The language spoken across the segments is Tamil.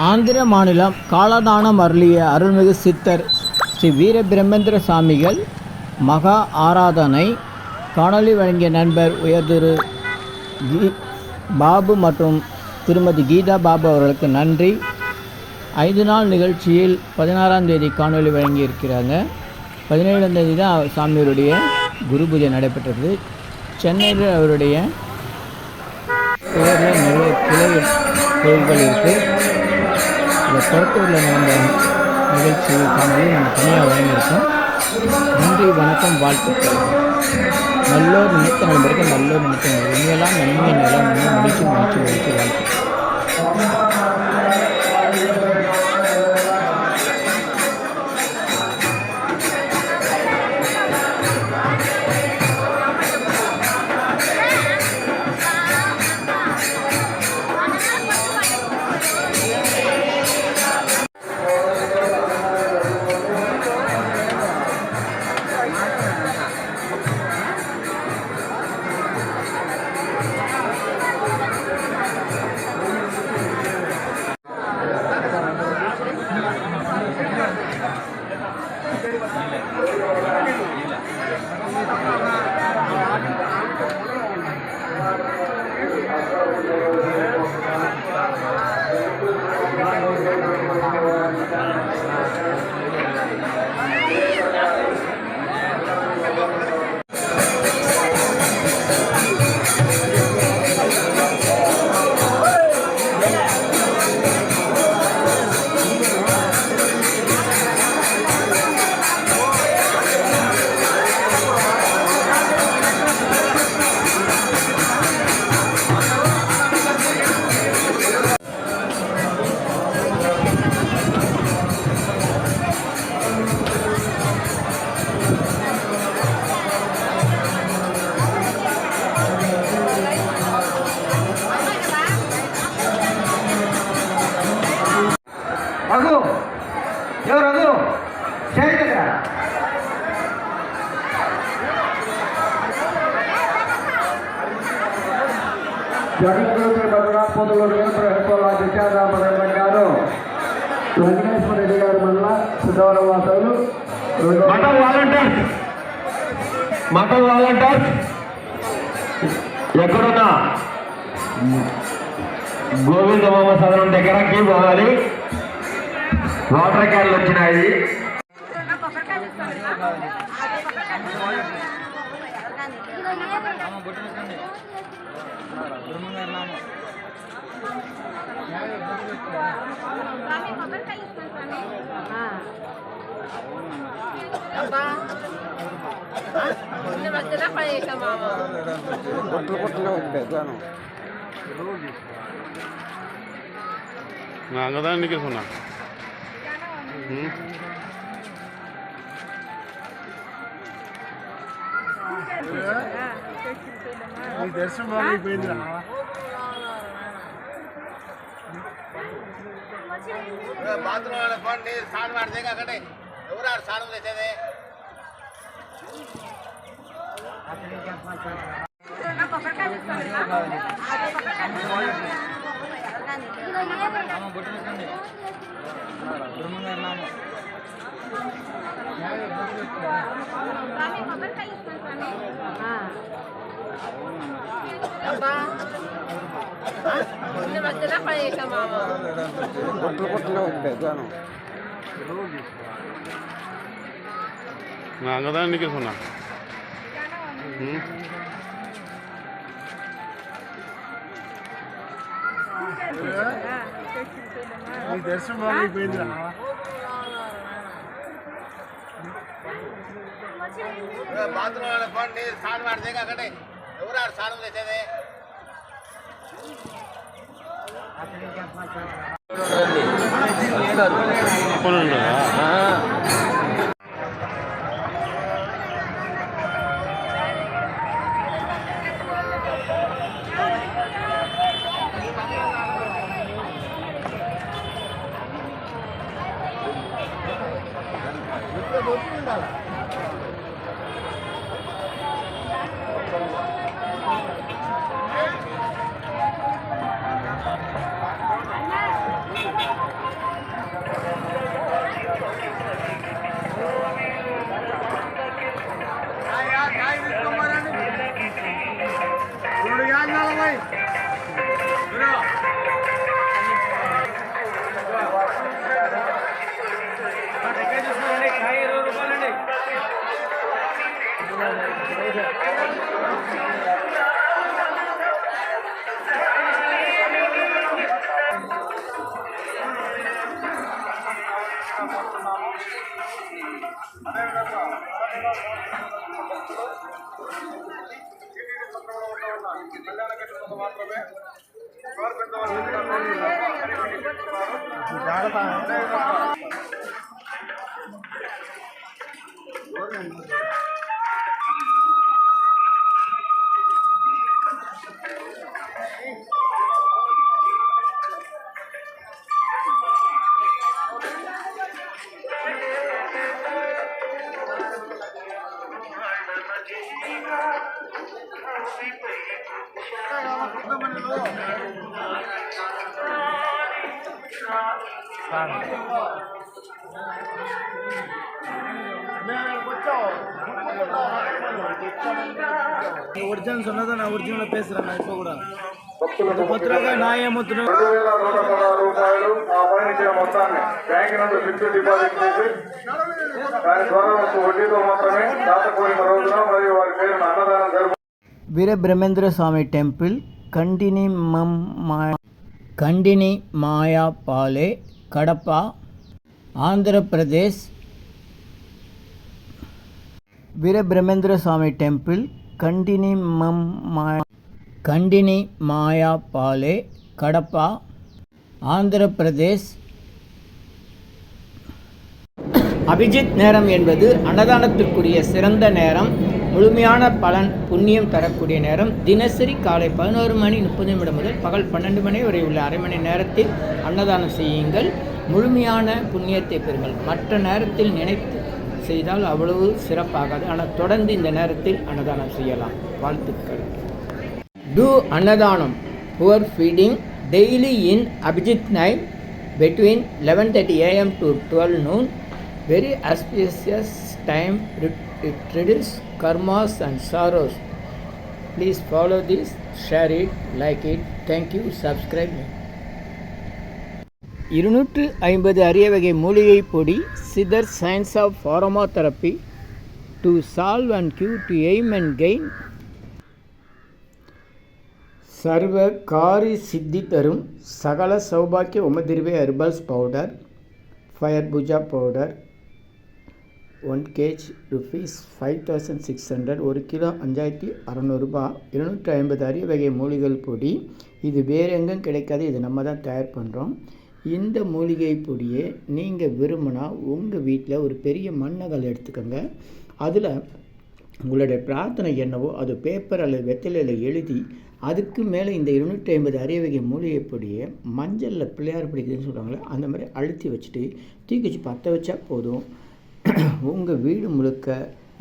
ஆந்திர மாநிலம் காலதானம் அருளிய அருள்மிகு சித்தர் ஸ்ரீ வீரபிரமேந்திர சாமிகள் மகா ஆராதனை காணொலி வழங்கிய நண்பர் உயர் திரு பாபு மற்றும் திருமதி கீதா பாபு அவர்களுக்கு நன்றி. 5 நாள் நிகழ்ச்சியில் 16ஆம் தேதி காணொலி வழங்கியிருக்கிறாங்க. 17ஆம் தேதி தான் சாமியோருடைய குரு பூஜை நடைபெற்றது. சென்னையில் அவருடைய பெயரில் நிறைய கிளை கோயில்கள் இருக்குது. இந்த கருத்தூரில் நடந்த நிகழ்ச்சி காணொலி நம்ம தனியாக வழங்கியிருக்கோம். நன்றி, வணக்கம், வாழ்த்துக்கள். நல்லோர் நினைத்த நண்பர்கள் நல்லோர் நினைத்த நண்பர்கள் இனியெல்லாம் நன்மை நிலம் முடிச்சு வாழ்த்து. रघु यो रघु జగద్గురు భద్రాపదులు విచారాపదగారు వెంకటేశ్వర రెడ్డి గారు మళ్ళా సిద్ధవరం వాసులు మటన్ వాలంటీర్స్ ఎక్కడున్నా గోవిందమామ సదనం దగ్గరకి పోవాలి. వాటర్ క్యాన్లు వచ్చినాయి. அங்கதான் நிக்க சொன்னா దర్శనం పోయింది. బాత్రూమ్ పండి స్నానం ఆడితే అక్కడ ఎవరు ఆడు స్నానం తెచ్చేది அங்கதான் நிக்க சொன்னா దర్శనం పోయింది. బాత్రూమ్ పండి స్నానం ఆడితే అక్కడ ఎవరు ఆడు స్నానం తెచ్చేది కోరుతున్నాము. అదేవిధంగా కళ్యాణ కట్టుకుంటూ మాత్రమే ஒரிஜினல் சொன்னதை நான் ஒரிஜினலாக பேசுகிறேன். நான் இப்போ கூட భక్తులకు కొత్తగా నా ఏమవుతున్నా 2,116 రూపాయలు ఆ పైన ఇచ్చిన మొత్తాన్ని బ్యాంక్ నందు ఫిక్స్డ్ డిపాజిట్ చేసి దాని ద్వారా వచ్చే వడ్డీతో మాత్రమే దాత కోరిన రోజున మరియు వారి పేరున అన్నదానం జరుపు. వీరబ్రహ్మేంద్ర స్వామి టెంపుల్ కండిని మాయాపాలే కడప ఆంధ్రప్రదేశ్. వీరబ్రహ్మేంద్ర స్వామి టెంపుల్ కండిని మాయాపాలే కడప ஆந்திரப்பிரதேஷ். அபிஜித் நேரம் என்பது அன்னதானத்திற்குரிய சிறந்த நேரம், முழுமையான பலன் புண்ணியம் தரக்கூடிய நேரம். தினசரி காலை 11:30 முதல் பகல் 12 மணி வரை உள்ள அரை மணி நேரத்தில் அன்னதானம் செய்யுங்கள். முழுமையான புண்ணியத்தை பெறுங்கள். மற்ற நேரத்தில் நினைத்து செய்தால் அவ்வளவு சிறப்பாகாது. ஆனால் தொடர்ந்து இந்த நேரத்தில் அன்னதானம் செய்யலாம். வாழ்த்துக்கள். Do அன்னதானம் poor feeding daily in Abhijit night between 11:30 AM to 12 noon. Very auspicious time. It reduces karmas and sorrows. Please follow this, share it, like it. Thank you. Subscribe me. 250 அரிய வகை மூலிகை பொடி. Siddhar science of pharmotherapy to solve and cure to aim and gain. சர்வ காரி சித்தி தரும் சகல சௌபாக்கிய உமதிர்வே herbals powder. Fire puja powder 1 kg rupees 5600. 1 kilo 5600 ரூபாய். 250 அரிய வகை மூலிகை பொடி. இது வேறு எங்கும் கிடைக்காது. இது நம்ம தான் தயார் பண்ணுறோம். இந்த மூலிகை பொடியை நீங்கள் விரும்பினா உங்கள் வீட்டில் ஒரு பெரிய மண்ணகல் எடுத்துக்கோங்க. அதில் உங்களுடைய பிரார்த்தனை என்னவோ அது பேப்பர் அல்லது வெத்தலையில் எழுதி அதுக்கு மேலே இந்த 250 அரிய வகை மூலிகை பொடியை மஞ்சளில் பிள்ளையார் பிடிக்குதுன்னு சொல்கிறாங்களே அந்த மாதிரி அழுத்தி வச்சுட்டு தூக்கி வச்சு பற்ற வச்சா போதும். உங்கள் வீடு முழுக்க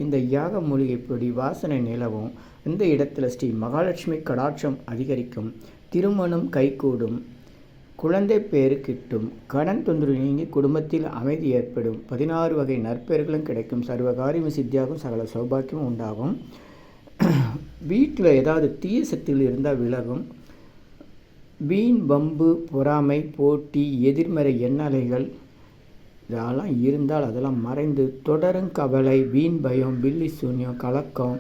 இந்த யாக மூலிகை பொடி வாசனை நிலவும். இந்த இடத்துல ஸ்ரீ மகாலட்சுமி கடாட்சம் அதிகரிக்கும். திருமணம் கைகூடும். குழந்தை பேரு கிட்டும். கடன் தொந்தரவு நீங்கி குடும்பத்தில் அமைதி ஏற்படும். 16 வகை நற்பெயர்களும் கிடைக்கும். சர்வகாரியம் சித்தியாகும். சகல சௌபாக்கியமும் உண்டாகும். வீட்டில் ஏதாவது தீய சக்திகள் இருந்தால் விலகும். வீண் வம்பு பொறாமை போட்டி எதிர்மறை எண்ணலைகள் இதெல்லாம் இருந்தால் அதெல்லாம் மறைந்து தொடரும் கவலை வீண் பயம் பில்லி சூன்யம் கலக்கம்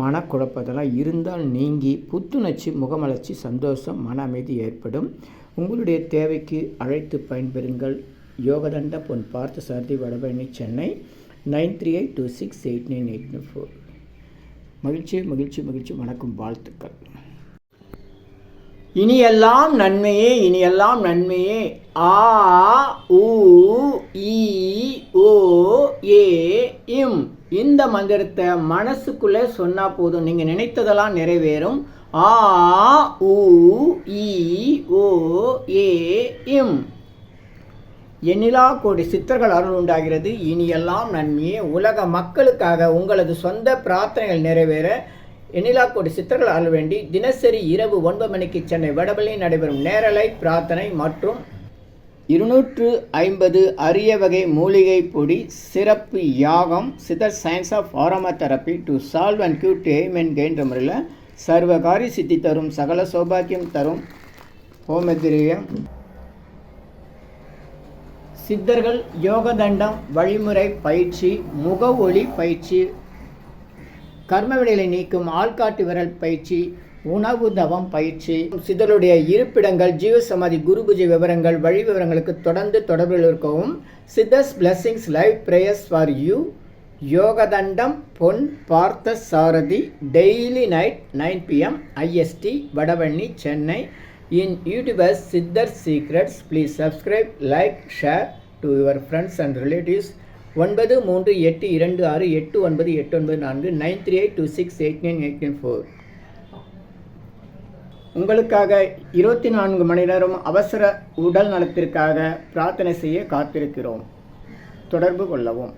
மனக்குழப்பம் இதெல்லாம் இருந்தால் நீங்கி புத்துணர்ச்சி முகமலர்ச்சி சந்தோஷம் மன அமைதி ஏற்படும். உங்களுடைய தேவைக்கு அழைத்து பயன்பெறுங்கள். யோகதண்ட பொன் பார்த்த சாரதி வடபழனி சென்னை 9382689894. மகிழ்ச்சி மகிழ்ச்சி மகிழ்ச்சி. வணக்கம். வாழ்த்துக்கள். இனியெல்லாம் நன்மையே இனியெல்லாம் நன்மையே. ஆ உ ஈ ஓ ஏ இம். இந்த மந்திரத்தை மனசுக்குள்ளே சொன்னால் போதும். நீங்கள் நினைத்ததெல்லாம் நிறைவேறும். ஆ உ ஈ ஓ ஏ இம். எண்ணிலா கோடி சித்தர்கள் அருள் உண்டாகிறது. இனியெல்லாம் நன்மையே. உலக மக்களுக்காக உங்களது சொந்த பிரார்த்தனைகள் நிறைவேற எண்ணிலா கோடி சித்தர்கள் அருள் வேண்டி தினசரி இரவு 9 மணிக்கு சென்னை வடபழனி நடைபெறும் நேரலை பிரார்த்தனை மற்றும் 250 அரிய வகை மூலிகை பொடி சிறப்பு யாகம் Siddhar science of pharmotherapy to solve and cure to aim and gain என்ற முறையில் சர்வகாரி சித்தி தரும் சகல சௌபாக்கியம் தரும் ஹோமதிரியம் சித்தர்கள் யோகதண்டம் வழிமுறை பயிற்சி முக ஒளி பயிற்சி கர்மவினைகளை நீக்கும் ஆள்காட்டு விரல் பயிற்சி உணவு தவம் பயிற்சி. சித்தருடைய இருப்பிடங்கள், ஜீவசமாதி, குரு பூஜை விவரங்கள், வழி விவரங்களுக்கு தொடர்ந்து தொடர்பில் இருக்கவும். Siddhars blessings live prayers for you. யோகதண்டம் Pon Parthasarathy, daily night 9 PM IST, Vadavalli, Chennai. In YouTubers Siddhar secrets. Please subscribe, like, share to your friends and relatives. 9382289894 9382689894. உங்களுக்காக 24 மணி நேரம் அவசர உடல் நலத்திற்காக பிரார்த்தனை செய்ய காத்திருக்கிறோம். தொடர்பு கொள்ளவும்.